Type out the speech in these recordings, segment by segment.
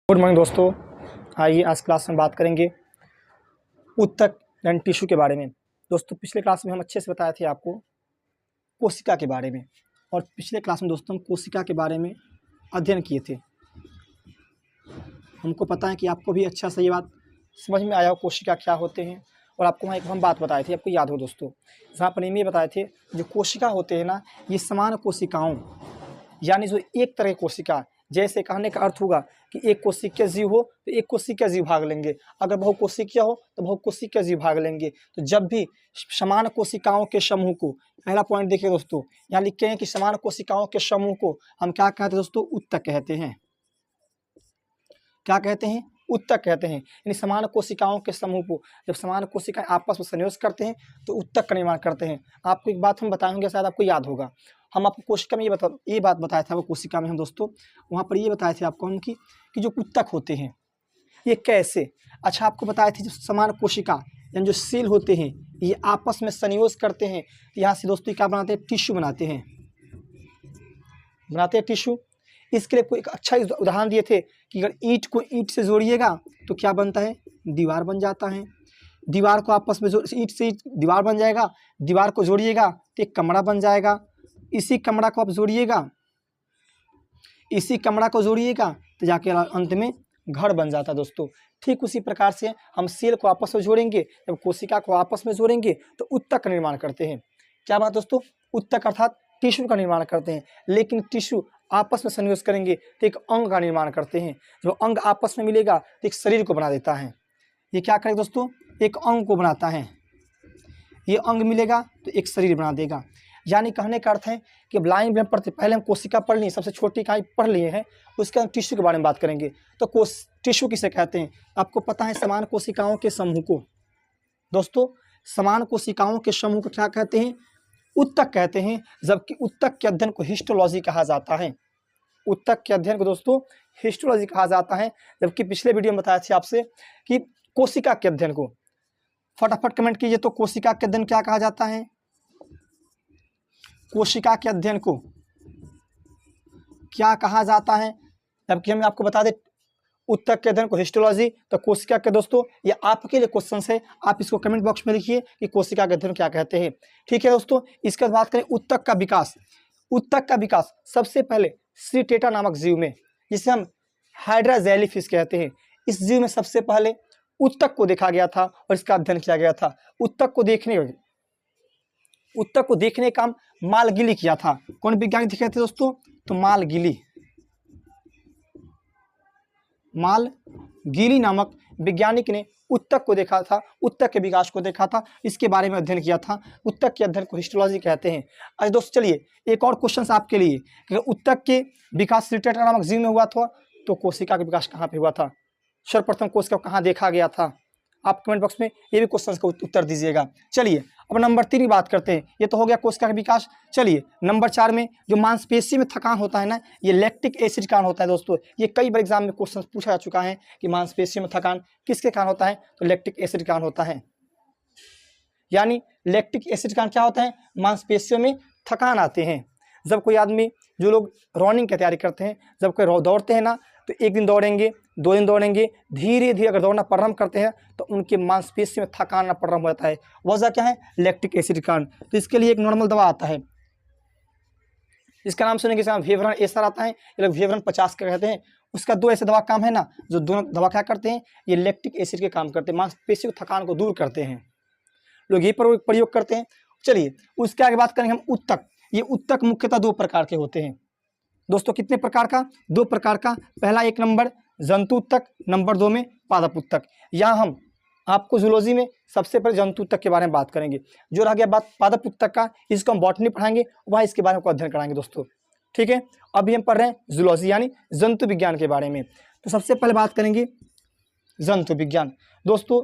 Good morning दोस्तों। आइए आज क्लास में बात करेंगे ऊतक यानी टिश्यू के बारे में। दोस्तों पिछले क्लास में हम अच्छे से बताए थे आपको कोशिका के बारे में, और पिछले क्लास में दोस्तों हम कोशिका के बारे में अध्ययन किए थे। हमको पता है कि आपको भी अच्छा सा ये बात समझ में आया हो कोशिका क्या होते हैं, और आपको वहाँ एक हम बात बताए थे, आपको याद हो दोस्तों, जहाँ पर ये बताए थे जो कोशिका होते हैं ना, ये समान कोशिकाओं यानी जो एक तरह की कोशिका, जैसे कहने का अर्थ होगा कि एक कोशिकीय जीव हो तो एक कोशिकीय जीव भाग लेंगे, अगर बहुकोशिकीय हो तो बहुकोशिकीय जीव भाग लेंगे। तो जब भी समान कोशिकाओं के समूह को, पहला पॉइंट देखिए दोस्तों, यहाँ लिखे हैं कि समान कोशिकाओं के समूह को हम क्या कहते हैं दोस्तों? ऊतक कहते हैं। क्या कहते हैं? ऊतक कहते हैं। यानी समान कोशिकाओं के समूह को जब समान कोशिकाएं आपस में संयोज करते हैं तो ऊतक का निर्माण करते हैं। आपको एक बात हम बताएंगे, शायद आपको याद होगा, हम आपको कोशिका में ये बात बताया था, वो कोशिका में हम दोस्तों वहाँ पर ये बताए थे आपको हम कि जो ऊतक होते हैं ये कैसे। अच्छा, आपको बताए थे जो समान कोशिका यानी जो सेल होते हैं ये आपस में संयोज करते हैं, यहाँ से दोस्तों क्या बनाते हैं? टिश्यू बनाते हैं टिश्यू। इसके लिए कोई एक अच्छा उदाहरण दिए थे कि अगर ईंट को ईंट से जोड़िएगा तो क्या बनता है? दीवार बन जाता है। दीवार को आपस में ईंट से दीवार बन जाएगा, दीवार को जोड़िएगा तो एक कमरा बन जाएगा, इसी कमरा को आप जोड़िएगा, तो जाके अंत में घर बन जाता है दोस्तों। ठीक उसी प्रकार से हम सेल को आपस में जोड़ेंगे, जब कोशिका को आपस में जोड़ेंगे तो ऊतक का निर्माण करते हैं। क्या बात दोस्तों? ऊतक अर्थात टिश्यू का निर्माण करते हैं। लेकिन टिश्यू आपस में संयोज करेंगे तो एक अंग का निर्माण करते हैं। जो अंग आपस में मिलेगा तो एक शरीर को बना देता है। ये क्या करेगा दोस्तों? एक अंग को बनाता है। ये अंग मिलेगा तो एक शरीर बना देगा। यानी कहने का अर्थ है कि अब लाइन में पढ़ते, पहले हम कोशिका पढ़ लिए, सबसे छोटी इकाई पढ़ लिए हैं, उसके बाद टिश्यू के बारे में बात करेंगे। तो टिश्यू किसे कहते हैं? आपको पता है समान कोशिकाओं के समूह को दोस्तों, समान कोशिकाओं के समूह को क्या कहते हैं? ऊतक कहते हैं। जबकि ऊतक के अध्ययन को हिस्टोलॉजी कहा जाता है। ऊतक के अध्ययन को दोस्तों हिस्टोलॉजी कहा जाता है। जबकि पिछले वीडियो में बताया था आपसे कि कोशिका के अध्ययन को, फटाफट कमेंट कीजिए तो कोशिका के अध्ययन क्या कहा जाता है? कोशिका के अध्ययन को क्या कहा जाता है? जबकि हम आपको बता दें ऊतक के अध्ययन को हिस्टोलॉजी, तो कोशिका के दोस्तों ये आपके लिए क्वेश्चन है, आप इसको कमेंट बॉक्स में लिखिए कि कोशिका के अध्ययन क्या कहते हैं। ठीक है दोस्तों, इसके बाद बात करें ऊतक का विकास। ऊतक का विकास सबसे पहले सीटेटा नामक जीव में, जिसे हम हाइड्रा जेलीफिश कहते हैं, इस जीव में सबसे पहले ऊतक को देखा गया था और इसका अध्ययन किया गया था। ऊतक को देखने का काम मालगिली किया था। कौन वैज्ञानिक दिखे थे दोस्तों? तो मालगिली नामक वैज्ञानिक ने ऊतक को देखा था, ऊतक के विकास को देखा था, इसके बारे में अध्ययन किया था। ऊतक के अध्ययन को हिस्टोलॉजी कहते हैं। आज दोस्तों चलिए एक और क्वेश्चन आपके लिए कि ऊतक के विकास सीटेटा नामक जीव में हुआ था तो कोशिका का विकास कहाँ पे हुआ था? सर्वप्रथम कोशिका कहाँ देखा गया था? आप कमेंट बॉक्स में ये भी क्वेश्चन का उत्तर दीजिएगा। चलिए अब नंबर 3 की बात करते हैं। ये तो हो गया कोशिका का विकास। चलिए नंबर 4 में जो मांसपेशी में थकान होता है ना, ये लैक्टिक एसिड के कारण होता है दोस्तों। ये कई बार एग्जाम में क्वेश्चन पूछा जा चुका है कि मांसपेशी में थकान किसके कारण होता है? तो लैक्टिक एसिड के कारण होता है। यानी लैक्टिक एसिड के कारण क्या होता है? मांसपेशियों में थकान आते हैं। जब कोई आदमी, जो लोग रनिंग की तैयारी करते हैं, जब कोई दौड़ते हैं ना, तो एक दिन दौड़ेंगे, 2 दिन दौड़ेंगे, धीरे धीरे अगर दौड़ना प्रारंभ करते हैं तो उनके मांसपेशी में थकान प्रारंभ हो जाता है। वजह क्या है? लैक्टिक एसिड के कारण। तो इसके लिए एक नॉर्मल दवा आता है, इसका नाम सुनेंगे, इसका वेवरन एसर आता है, ये लोग वेवरन 50 का कहते हैं। उसका 2 ऐसे दवा काम है ना, जो दोनों दवा क्या करते हैं? ये लैक्टिक एसिड के काम करते हैं, मांसपेशी की थकान को दूर करते हैं। लोग ये प्रयोग करते हैं। चलिए उसके आगे बात करेंगे हम ऊतक। ये ऊतक मुख्यतः 2 प्रकार के होते हैं दोस्तों। कितने प्रकार का? 2 प्रकार का। पहला 1 नंबर जंतु ऊतक, नंबर 2 में पादप ऊतक। यहाँ हम आपको जूलॉजी में सबसे पहले जंतु ऊतक के बारे में बात करेंगे। जो रह गया बात पादप ऊतक का, इसको हम बॉटनी पढ़ाएंगे, वहाँ इसके बारे में अध्ययन कराएंगे दोस्तों। ठीक है, अभी हम पढ़ रहे हैं जूलॉजी यानी जंतु विज्ञान के बारे में। तो सबसे पहले बात करेंगे जंतु विज्ञान। दोस्तों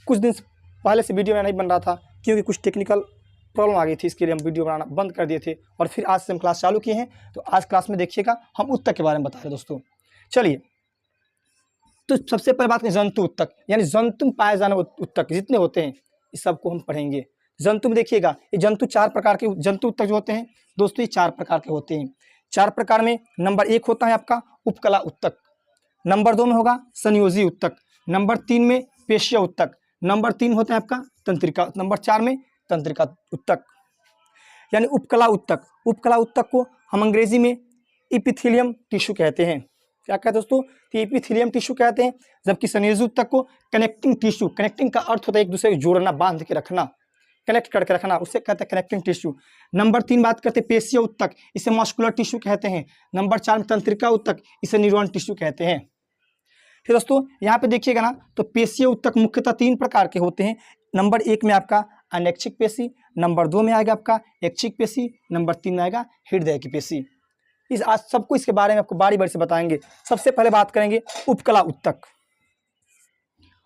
कुछ दिन पहले से वीडियो में नहीं बन रहा था क्योंकि कुछ टेक्निकल प्रॉब्लम आ गई थी, इसके लिए हम वीडियो बनाना बंद कर दिए थे, और फिर आज से हम क्लास चालू किए हैं। तो आज क्लास में देखिएगा हम ऊतक के बारे में बता रहे हैं दोस्तों। चलिए तो सबसे पहले बात करें जंतु ऊतक, यानी जंतु में पाए जाने ऊतक जितने होते हैं इस सबको हम पढ़ेंगे। जंतु में देखिएगा ये जंतु 4 प्रकार के जंतु ऊतक जो होते हैं दोस्तों, ये 4 प्रकार के होते हैं। 4 प्रकार में नंबर 1 होता है आपका उपकला ऊतक, नंबर 2 में होगा संयोजी उत्तक, नंबर 3 में पेशीय उत्तक, नंबर 3 होता है आपका तंत्रिका, नंबर 4 में तंत्रिका उत्तक यानी उपकला उत्तक। उपकला उत्तक को हम अंग्रेजी में इपिथेलियम टिश्यू कहते हैं। क्या कहते हैं दोस्तों? तो एपिथेलियम टिश्यू कहते हैं, जबकि संयोजी उत्तक को कनेक्टिंग टिश्यू, कनेक्टिंग का अर्थ होता है एक दूसरे को जोड़ना, बांध के रखना, कनेक्ट करके रखना, उसे कहते हैं कनेक्टिंग टिश्यू। नंबर 3 बात करते हैं पेशीय उत्तक, इसे मस्कुलर टिश्यू कहते हैं। नंबर 4 में तंत्रिका उत्तक, इसे न्यूरॉन टिश्यू कहते हैं। फिर दोस्तों यहाँ पे देखिएगा ना, तो पेशीय उत्तक मुख्यतः 3 प्रकार के होते हैं। नंबर 1 में आपका अनैच्छिक पेशी, नंबर 2 में आएगा आपका ऐच्छिक पेशी, नंबर 3 में आएगा हृदय की पेशी। इस आज सबको इसके बारे में आपको बारी बारी से बताएंगे। सबसे पहले बात करेंगे उपकला उत्तक।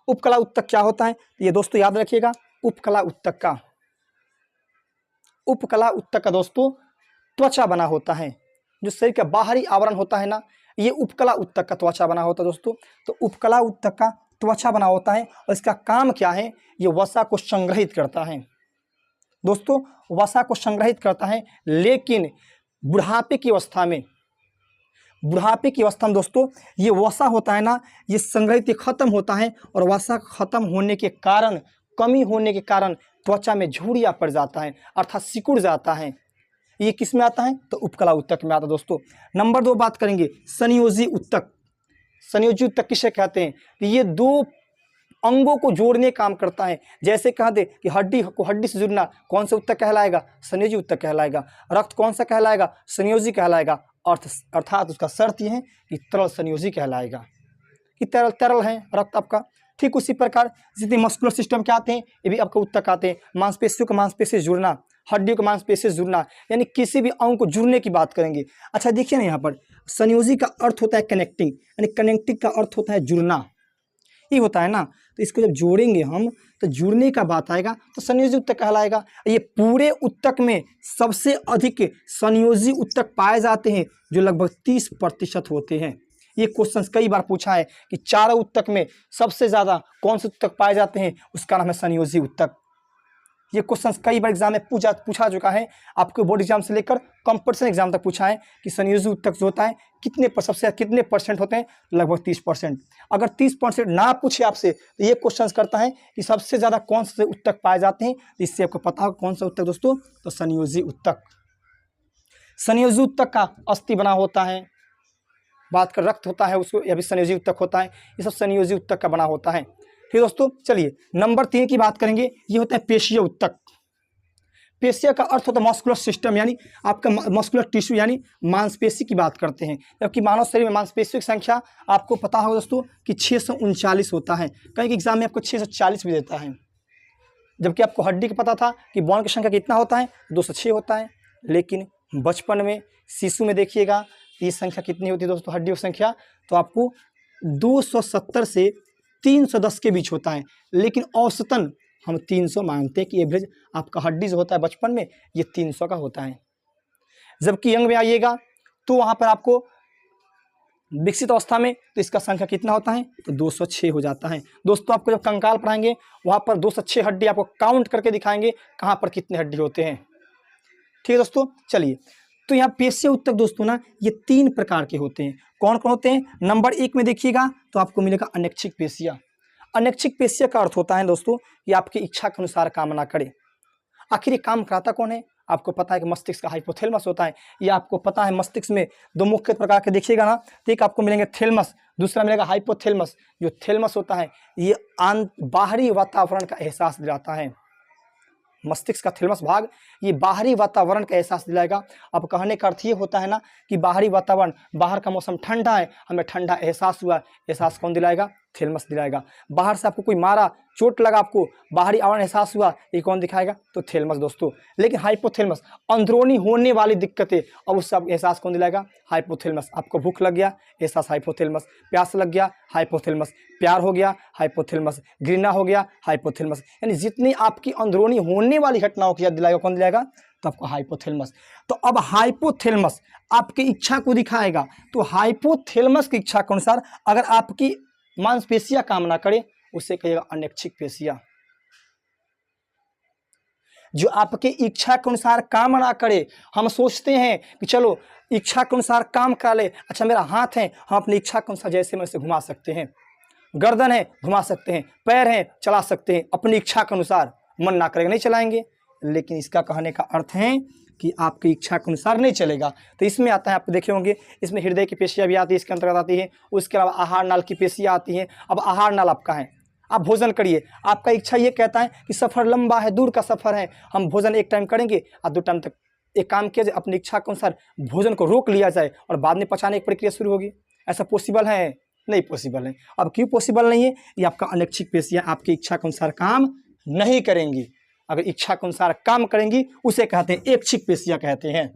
उपकला उत्तक क्या होता है ये दोस्तों याद रखिएगा। उपकला उत्तक का दोस्तों त्वचा बना होता है, जो शरीर का बाहरी आवरण होता है ना, ये उपकला उत्तक का त्वचा बना होता है दोस्तों। तो उपकला उत्तक का त्वचा बना होता है और इसका काम क्या है, ये वसा को संग्रहित करता है दोस्तों, वसा को संग्रहित करता है। लेकिन बुढ़ापे की अवस्था में दोस्तों ये वसा होता है ना, ये संग्रहित खत्म होता है और वसा खत्म होने के कारण, कमी होने के कारण त्वचा में झुर्रियाँ पड़ जाता है, अर्थात सिकुड़ जाता है। ये किस में आता है? तो उपकला उत्तक में आता है दोस्तों। नंबर 2 बात करेंगे संयोजी उत्तक। संयोजी उत्तक किसे कहते हैं? ये 2 अंगों को जोड़ने काम करता है। जैसे कहा दे कि हड्डी को हड्डी से जुड़ना कौन सा उत्तक कहलाएगा? संयोजी उत्तक कहलाएगा। रक्त कौन सा कहलाएगा? संयोजी कहलाएगा। अर्थात उसका शर्त यह है कि तरल संयोजी कहलाएगा, कि तरल है रक्त आपका। ठीक उसी प्रकार जितने मस्कुलर सिस्टम के आते हैं, ये भी आपका उत्तक आते हैं। मांसपेशियों को मांसपेशी से जुड़ना, हड्डियों को मांसपेशी से जुड़ना, यानी किसी भी अंग को जुड़ने की बात करेंगे। अच्छा देखिए ना, यहाँ पर संयोजी का अर्थ होता है कनेक्टिंग, यानी कनेक्टिंग का अर्थ होता है जुड़ना, ये होता है ना। तो इसको जब जोड़ेंगे हम तो जुड़ने का बात आएगा तो संयोजी उत्तक कहलाएगा। ये पूरे उत्तक में सबसे अधिक संयोजी उत्तक पाए जाते हैं, जो लगभग 30% होते हैं। ये क्वेश्चन कई बार पूछा है कि 4 उत्तक में सबसे ज़्यादा कौन से उत्तक पाए जाते हैं, उसका नाम है संयोजी उत्तक। ये क्वेश्चन कई बार एग्जाम में पूछा चुका है, आपको बोर्ड एग्जाम से लेकर कंपटीशन एग्जाम तक पूछा है कि संयोजी उत्तक जो होता है सबसे कितने परसेंट होते हैं? लगभग 30%। अगर 30% ना पूछे आपसे तो ये क्वेश्चन करता है कि सबसे ज़्यादा कौन से उत्तक पाए जाते हैं, तो इससे आपको पता होगा कौन सा उत्तक दोस्तों, तो संयोजी उत्तक। संयोजी उत्तक का अस्थि बना होता है, बात कर रक्त होता है उसको, यह भी संयोजी उत्तक होता है। ये सब संयोजी उत्तक का बना होता है। फिर दोस्तों चलिए नंबर 3 की बात करेंगे, ये होता है पेशीय उत्तक। पेशीय का अर्थ होता है मस्कुलर सिस्टम, यानी आपका मस्कुलर टिश्यू, यानी मांसपेशी की बात करते हैं। जबकि मानव शरीर में मांसपेशियों की संख्या आपको पता होगा दोस्तों कि 639 होता है। कहीं एग्जाम में आपको 640 भी देता है, जबकि आपको हड्डी का पता था कि बोन की संख्या कितना होता है? 206 होता है। लेकिन बचपन में शिशु में देखिएगा ये संख्या कितनी होती है दोस्तों, हड्डियों की संख्या, तो आपको 270 से 310 के बीच होता है। लेकिन औसतन हम 300 मानते हैं कि एवरेज आपका हड्डी जो होता है बचपन में ये 300 का होता है। जबकि यंग में आइएगा तो वहाँ पर आपको विकसित अवस्था में तो इसका संख्या कितना होता है? तो 206 हो जाता है। दोस्तों आपको जब कंकाल पढ़ाएंगे वहाँ पर 206 हड्डी आपको काउंट करके दिखाएंगे कहाँ पर कितने हड्डी होते हैं। ठीक है दोस्तों चलिए, तो यहाँ पेशीय उत्तक दोस्तों ना ये 3 प्रकार के होते हैं। कौन कौन होते हैं? नंबर 1 में देखिएगा तो आपको मिलेगा अनैच्छिक पेशियाँ। अनैच्छिक पेशिया का अर्थ होता है दोस्तों ये आपकी इच्छा के अनुसार काम ना करे। आखिर ये काम कराता कौन है? आपको पता है कि मस्तिष्क का हाइपोथैलेमस होता है। ये आपको पता है मस्तिष्क में 2 मुख्य प्रकार के देखिएगा ना, तो एक आपको मिलेंगे थैलेमस, दूसरा मिलेगा हाइपोथैलेमस। जो थैलेमस होता है ये बाहरी वातावरण का एहसास दिलाता है। मस्तिष्क का थैलेमस भाग ये बाहरी वातावरण का एहसास दिलाएगा। अब कहने का अर्थ ये होता है ना कि बाहरी वातावरण, बाहर का मौसम ठंडा है, हमें ठंडा एहसास हुआ, एहसास कौन दिलाएगा? थैलेमस दिलाएगा। बाहर से आपको कोई मारा, चोट लगा, आपको बाहरी आवरण एहसास हुआ, ये कौन दिखाएगा? तो थैलेमस दोस्तों। लेकिन हाइपोथैलेमस अंदरूनी होने वाली दिक्कतें, अब उससे एहसास कौन दिलाएगा? हाइपोथैलेमस। आपको भूख लग गया, एहसास हाइपोथैलेमस। प्यास लग गया, हाइपोथैलेमस। प्यार हो गया, हाइपोथैलेमस। घृणा हो गया, हाइपोथैलेमस। यानी जितनी आपकी अंदरूनी होने वाली घटनाओं की याद दिलाएगा, कौन दिलाएगा? तो आपको हाइपोथैलेमस। तो अब हाइपोथैलेमस आपकी इच्छा को दिखाएगा। तो हाइपोथैलेमस की इच्छा के अनुसार अगर आपकी मांसपेशियां काम ना करे उसे कहिएगा अनैच्छिक पेशियां। जो आपके इच्छा के अनुसार काम ना करे। हम सोचते हैं कि चलो इच्छा के अनुसार काम करा ले, अच्छा मेरा हाथ है, हम अपनी इच्छा के अनुसार जैसे वैसे घुमा सकते हैं, गर्दन है घुमा सकते हैं, पैर है चला सकते हैं, अपनी इच्छा के अनुसार, मन ना करेगा नहीं चलाएंगे। लेकिन इसका कहने का अर्थ है कि आपकी इच्छा के अनुसार नहीं चलेगा। तो इसमें आता है, आप देखे होंगे, इसमें हृदय की पेशियाँ भी आती है, इसके अंतर्गत आती है। उसके अलावा आहार नाल की पेशियाँ आती हैं। अब आहार नाल आपका है, आप भोजन करिए, आपका इच्छा ये कहता है कि सफ़र लंबा है, दूर का सफ़र है, हम भोजन एक टाइम करेंगे और 2 टाइम तक एक काम किया जाए, अपनी इच्छा के अनुसार भोजन को रोक लिया जाए और बाद में पचाने की प्रक्रिया शुरू होगी। ऐसा पॉसिबल है? नहीं पॉसिबल है। अब क्यों पॉसिबल नहीं है? ये आपका अनैच्छिक पेशियाँ आपकी इच्छा के अनुसार काम नहीं करेंगी। अगर इच्छा के अनुसार काम करेंगी उसे कहते हैं ऐच्छिक पेशियाँ कहते हैं।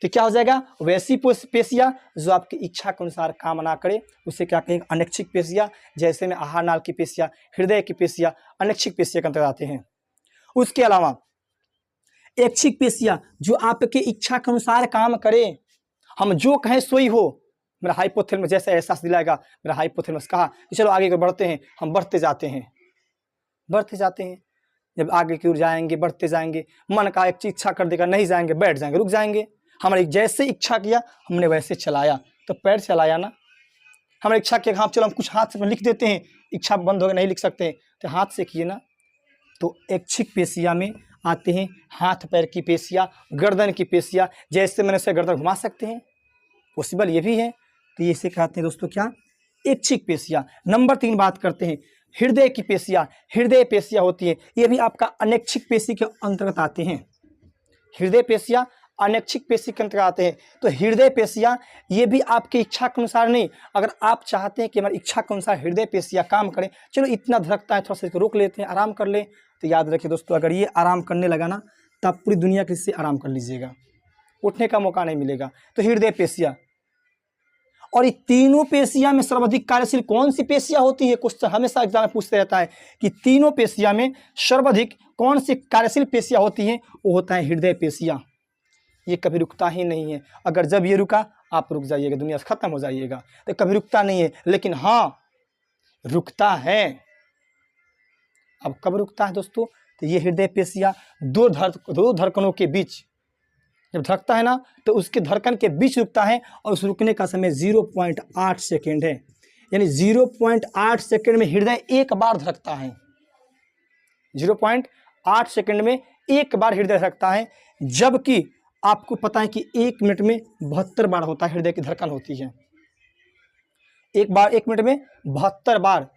तो क्या हो जाएगा? वैसी पेशियाँ जो आपकी इच्छा के अनुसार काम ना करे उसे क्या कहेंगे? अनैच्छिक पेशियाँ। जैसे में आहार नाल की पेशियाँ, हृदय की पेशियाँ अनैच्छिक पेशियाँ के अंतर्गत आते हैं। उसके अलावा ऐच्छिक पेशियाँ जो आपके इच्छा के अनुसार काम करे, हम जो कहें सोई हो। मेरा हाइपोथैलेमस जैसे एहसास दिलाएगा, मेरा हाइपोथैलेमस कहा कि चलो आगे को बढ़ते हैं, हम बढ़ते जाते हैं, बढ़ते जाते हैं। जब आगे की ओर जाएंगे, बढ़ते जाएंगे, मन का एक चीज इच्छा कर देगा, नहीं जाएंगे, बैठ जाएंगे, रुक जाएंगे। हमारे जैसे इच्छा किया हमने वैसे चलाया, तो पैर चलाया ना। हमारी इच्छा किया हाँ चलो हम कुछ हाथ से लिख देते हैं, इच्छा बंद हो गई नहीं लिख सकते, तो हाथ से किए ना। तो ऐच्छिक पेशियाँ में आते हैं हाथ पैर की पेशियाँ, गर्दन की पेशियाँ, जैसे मैंने से गर्दन घुमा सकते हैं, पॉसिबल ये भी है। तो ये इसे कहते हैं दोस्तों क्या? ऐच्छिक पेशियाँ। नंबर 3 बात करते हैं हृदय की पेशियाँ। हृदय पेशियाँ होती है, ये भी आपका अनैच्छिक पेशी के अंतर्गत आते हैं। हृदय पेशियाँ अनैच्छिक पेशी के अंतर्गत आते हैं। तो हृदय पेशियाँ ये भी आपकी इच्छा के अनुसार नहीं, अगर आप चाहते हैं कि हमारी इच्छा के अनुसार हृदय पेशियाँ काम करें, चलो इतना धड़कता है थोड़ा सा इसको रोक लेते हैं, आराम कर लें, तो याद रखिए दोस्तों अगर ये आराम करने लगा ना तब पूरी दुनिया के इससे आराम कर लीजिएगा, उठने का मौका नहीं मिलेगा। तो हृदय पेशियाँ। और ये तीनों पेशियाँ में सर्वाधिक कार्यशील कौन सी पेशियाँ होती है? क्वेश्चन हमेशा एग्जाम में पूछते रहता है कि तीनों पेशियाँ में सर्वाधिक कौन सी कार्यशील पेशियाँ होती हैं? वो होता है हृदय पेशियाँ। ये कभी रुकता ही नहीं है। अगर जब ये रुका आप रुक जाइएगा, दुनिया से खत्म हो जाइएगा। तो कभी रुकता नहीं है, लेकिन हाँ रुकता है। अब कब रुकता है दोस्तों? तो ये हृदय पेशियाँ दो धड़कनों के बीच जब धड़कता है ना तो उसके धड़कन के बीच रुकता है, और उस रुकने का समय 0.8 सेकेंड है। यानी 0.8 सेकेंड में हृदय एक बार धड़कता है। 0.8 सेकेंड में एक बार हृदय धड़कता है, जबकि आपको पता है कि 1 मिनट में 72 बार होता है हृदय की धड़कन होती है। एक मिनट में 72 बार।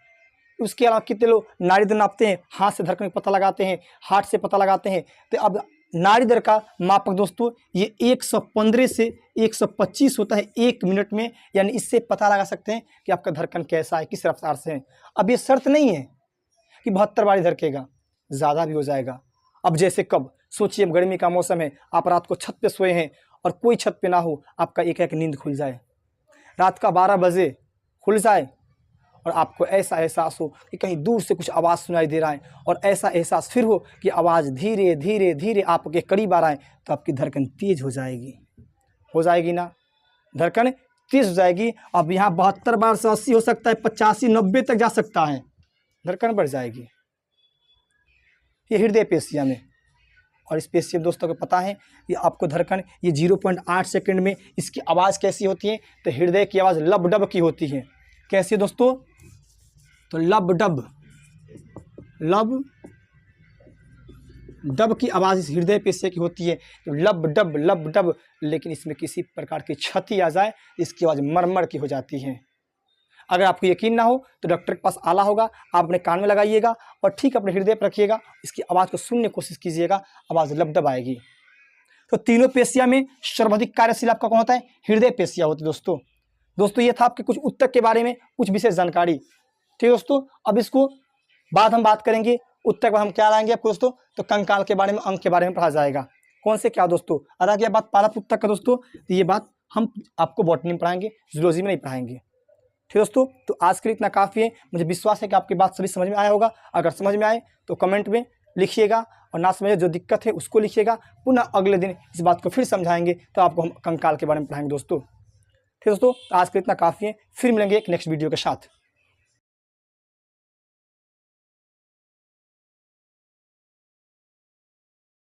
उसके अलावा कितने लोग नाड़ी दर नापते हैं, हाथ से धड़कन का पता लगाते हैं, हार्ट से पता लगाते हैं। तो अब नाड़ी दर का मापक दोस्तों ये 115 से 125 होता है 1 मिनट में। यानी इससे पता लगा सकते हैं कि आपका धड़कन कैसा है, किस रफ्तार से है। अब ये शर्त नहीं है कि 72 बार ही धड़केगा, ज़्यादा भी हो जाएगा। अब जैसे कब सोचिए, अब गर्मी का मौसम है, आप रात को छत पे सोए हैं और कोई छत पे ना हो, आपका एक नींद खुल जाए, रात का 12 बजे खुल जाए और आपको ऐसा एहसास हो कि कहीं दूर से कुछ आवाज़ सुनाई दे रहा है, और ऐसा एहसास फिर हो कि आवाज़ धीरे धीरे धीरे आपके करीब आ रहा है, तो आपकी धड़कन तेज़ हो जाएगी ना, धड़कन तेज़ हो जाएगी। अब यहाँ 72 बार से 80 हो सकता है, 85 90 तक जा सकता है, धड़कन बढ़ जाएगी। ये हृदय पेशियाँ में। और इस पेशियाँ दोस्तों को पता है कि आपको धड़कन ये 0.8 सेकेंड में इसकी आवाज़ कैसी होती है? तो हृदय की आवाज़ लब डब की होती है। कैसी दोस्तों? तो लब डब की आवाज़ इस हृदय पेशिया की होती है, लब डब। लेकिन इसमें किसी प्रकार की क्षति आ जाए इसकी आवाज़ मरमर की हो जाती है। अगर आपको यकीन ना हो तो डॉक्टर के पास आला होगा, आप अपने कान में लगाइएगा और ठीक अपने हृदय पर रखिएगा, इसकी आवाज़ को सुनने की कोशिश कीजिएगा, आवाज़ लब डब आएगी। तो तीनों पेशिया में सर्वाधिक कार्यशील आपका कौन होता है? हृदय पेशिया होती है दोस्तों। ये था आपके कुछ उत्तक के बारे में कुछ विशेष जानकारी। ठीक है दोस्तों, अब इसको बाद हम बात करेंगे। उत्तक पर हम क्या लाएंगे आपको दोस्तों? तो कंकाल के बारे में, अंग के बारे में पढ़ा जाएगा। कौन से क्या दोस्तों? अदा क्या बात पालक उत्तक का दोस्तों, तो ये बात हम आपको बॉटनी में पढ़ाएंगे, जूलॉजी में नहीं पढ़ाएंगे। ठीक दोस्तों, तो आज के लिए इतना काफ़ी है। मुझे विश्वास है कि आपकी बात सभी समझ में आया होगा। अगर समझ में आए तो कमेंट में लिखिएगा, और ना समझे जो दिक्कत है उसको लिखिएगा। पुनः अगले दिन इस बात को फिर समझाएंगे, तो आपको हम कंकाल के बारे में पढ़ाएंगे दोस्तों। ठीक दोस्तों, आज के लिए इतना काफ़ी है। फिर मिलेंगे एक नेक्स्ट वीडियो के साथ।